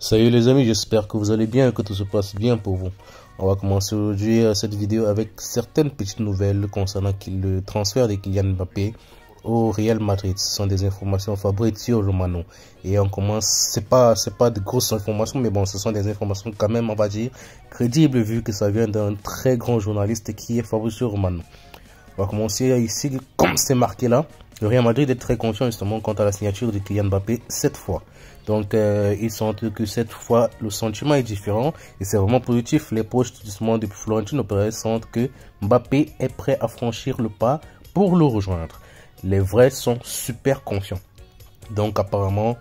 Salut les amis, j'espère que vous allez bien et que tout se passe bien pour vous. On va commencer aujourd'hui cette vidéo avec certaines petites nouvelles concernant le transfert de Kylian Mbappé au Real Madrid. Ce sont des informations Fabrizio Romano. Et on commence, c'est pas de grosses informations, mais bon, ce sont des informations quand même, on va dire, crédibles vu que ça vient d'un très grand journaliste qui est Fabrizio Romano. On va commencer ici, comme c'est marqué là. Le Real Madrid est très confiant justement quant à la signature de Kylian Mbappé cette fois. Donc ils sentent que cette fois le sentiment est différent et c'est vraiment positif. Les proches justement de Florentino Pérez sentent que Mbappé est prêt à franchir le pas pour le rejoindre. Les vrais sont super confiants. Donc apparemment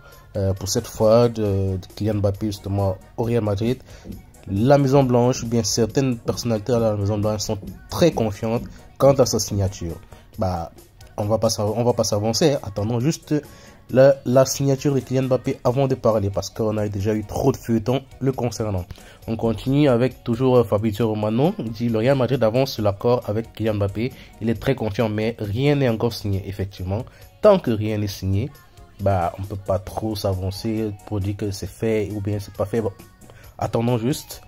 pour cette fois de Kylian Mbappé justement au Real Madrid, la Maison Blanche, bien certaines personnalités à la Maison Blanche sont très confiantes quant à sa signature. On va pas s'avancer, attendons juste la signature de Kylian Mbappé avant de parler parce qu'on a déjà eu trop de feuilletons le concernant. On continue avec toujours Fabrizio Romano. Il dit le Real Madrid avance sur l'accord avec Kylian Mbappé. Il est très confiant mais rien n'est encore signé. Effectivement, tant que rien n'est signé, on peut pas trop s'avancer pour dire que c'est fait ou bien c'est pas fait. Bon, attendons juste.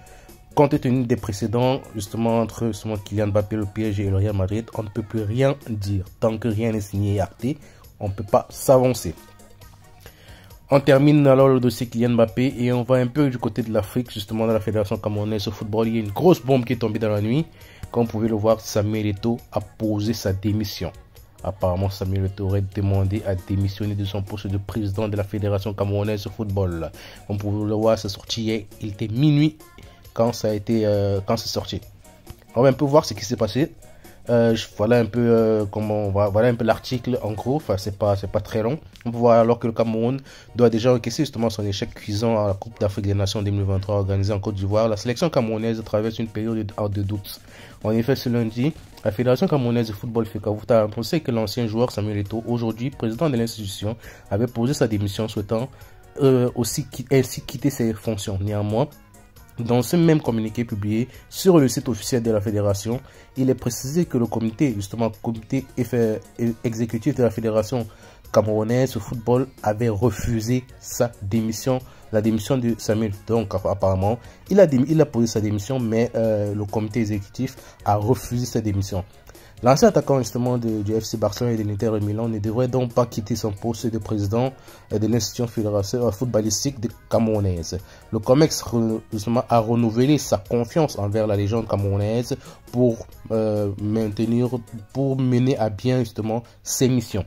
Compte tenu des précédents, justement, entre Kylian Mbappé, le PSG et le Real Madrid, on ne peut plus rien dire. Tant que rien n'est signé et acté, on ne peut pas s'avancer. On termine alors le dossier Kylian Mbappé et on va un peu du côté de l'Afrique, justement, dans la Fédération camerounaise de football. Il y a une grosse bombe qui est tombée dans la nuit. Comme vous pouvez le voir, Samuel Eto'o a posé sa démission. Apparemment, Samuel Eto'o aurait demandé à démissionner de son poste de président de la Fédération camerounaise de football. Comme vous pouvez le voir, c'est sorti hier, il était minuit. Quand c'est sorti. On va un peu voir ce qui s'est passé. Voilà un peu voilà un peu l'article en gros. Enfin c'est pas très long. On peut voir alors que le Cameroun doit déjà encaisser justement son échec cuisant à la Coupe d'Afrique des Nations 2023 organisée en Côte d'Ivoire. La sélection camerounaise traverse une période de doute. En effet, ce lundi, la Fédération camerounaise de football FECAFOOT a annoncé que l'ancien joueur Samuel Eto'o, aujourd'hui président de l'institution, avait posé sa démission souhaitant ainsi quitter ses fonctions. Néanmoins, dans ce même communiqué publié sur le site officiel de la fédération, il est précisé que le comité exécutif de la fédération camerounaise de football avait refusé la démission de Samuel. Donc apparemment, il a posé sa démission, mais le comité exécutif a refusé sa démission. L'ancien attaquant justement du FC Barcelone et de l'Inter Milan ne devrait donc pas quitter son poste de président de l'institution fédération footballistique camerounaise. Le COMEX justement a renouvelé sa confiance envers la légende camerounaise pour mener à bien justement ses missions.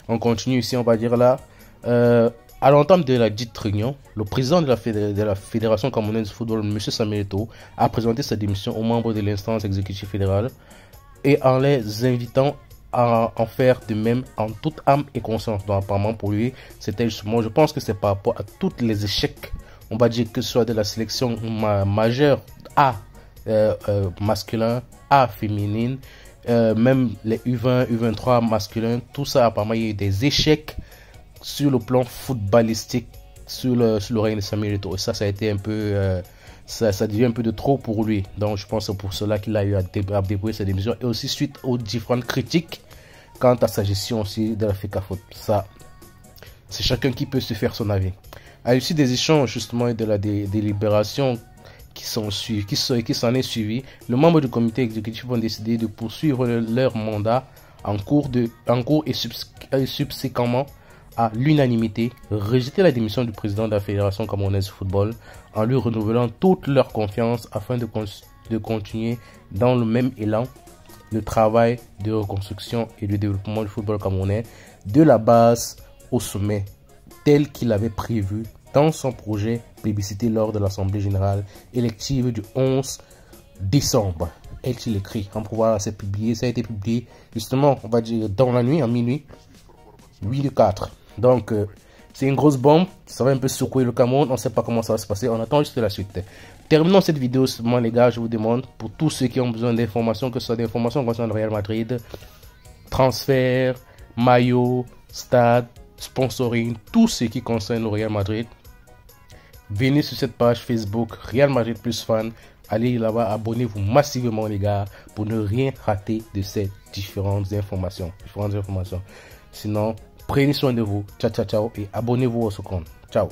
On continue ici, on va dire là. À l'entame de la dite réunion, le président de la Fédération camerounaise de football, M. Samuel Eto'o, a présenté sa démission aux membres de l'instance exécutive fédérale et en les invitant à en faire de même en toute âme et conscience. Donc apparemment pour lui, c'était justement, je pense que c'est par rapport à tous les échecs, on va dire que ce soit de la sélection majeure A masculin, A féminine, même les U20, U23 masculins, tout ça apparemment il y a eu des échecs sur le plan footballistique sur le règne de Samuel Eto'o. Et ça a été un peu ça devient un peu de trop pour lui. Donc je pense que c'est pour cela qu'il a eu à débrouiller sa démission. Et aussi suite aux différentes critiques quant à sa gestion aussi de la FECAFOOT. Ça, c'est chacun qui peut se faire son avis. À l'issue des échanges justement et de la délibération qui s'en est suivi, les membres du comité exécutif ont décidé de poursuivre leur mandat en cours et subséquemment à l'unanimité, rejeter la démission du président de la Fédération camerounaise de football en lui renouvelant toute leur confiance afin de continuer dans le même élan le travail de reconstruction et de développement du football camerounais de la base au sommet, tel qu'il avait prévu dans son projet plébiscité lors de l'Assemblée générale élective du 11 décembre. Est-il écrit en pouvoir, ça a été publié justement, on va dire, dans la nuit, en minuit, 8/4. Donc, c'est une grosse bombe, ça va un peu secouer le Cameroun, on ne sait pas comment ça va se passer, on attend juste la suite. Terminons cette vidéo seulement les gars, je vous demande, pour tous ceux qui ont besoin d'informations, que ce soit des informations concernant le Real Madrid, transfert, maillot, stade, sponsoring, tout ce qui concerne le Real Madrid, venez sur cette page Facebook Real Madrid Plus Fan, allez là-bas, abonnez-vous massivement les gars, pour ne rien rater de ces différentes informations. Sinon, prenez soin de vous. Ciao, ciao, ciao. Et abonnez-vous au compte. Ciao.